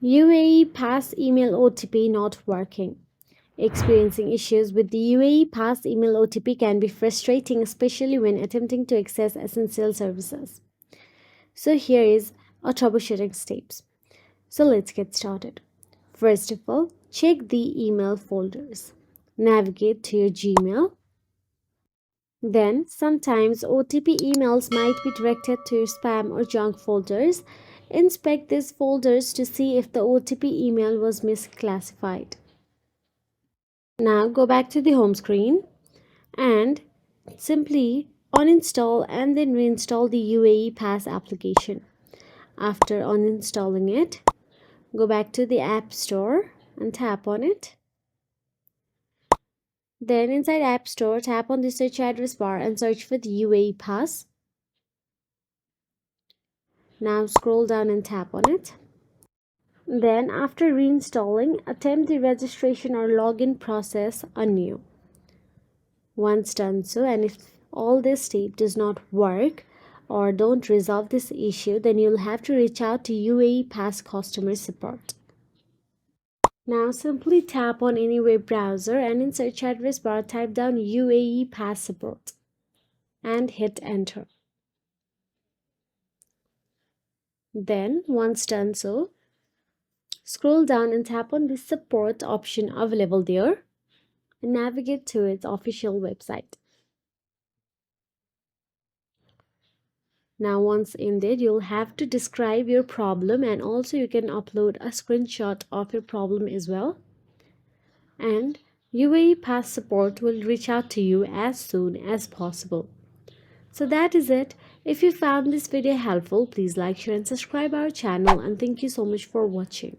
UAE Pass Email OTP not working. Experiencing issues with the UAE Pass email OTP can be frustrating, especially when attempting to access essential services. So, here is a troubleshooting steps. So, let's get started. First of all, check the email folders. Navigate to your Gmail. Then, sometimes OTP emails might be directed to your spam or junk folders. Inspect these folders to see if the OTP email was misclassified. Now, go back to the home screen and simply uninstall and then reinstall the UAE Pass application. After uninstalling it, go back to the App Store and tap on it. Then inside App Store, tap on the search address bar and search for the UAE Pass. Now scroll down and tap on it. Then after reinstalling, attempt the registration or login process anew. Once done so, and if all this step does not work or don't resolve this issue, then you'll have to reach out to UAE Pass customer support. Now simply tap on any web browser and in search address bar type down UAE Pass support and hit enter. Then once done so, scroll down and tap on the support option available there and navigate to its official website. Now once in there, you'll have to describe your problem and also you can upload a screenshot of your problem as well. And UAE Pass support will reach out to you as soon as possible. So that is it. If you found this video helpful, please like, share and subscribe our channel, and thank you so much for watching.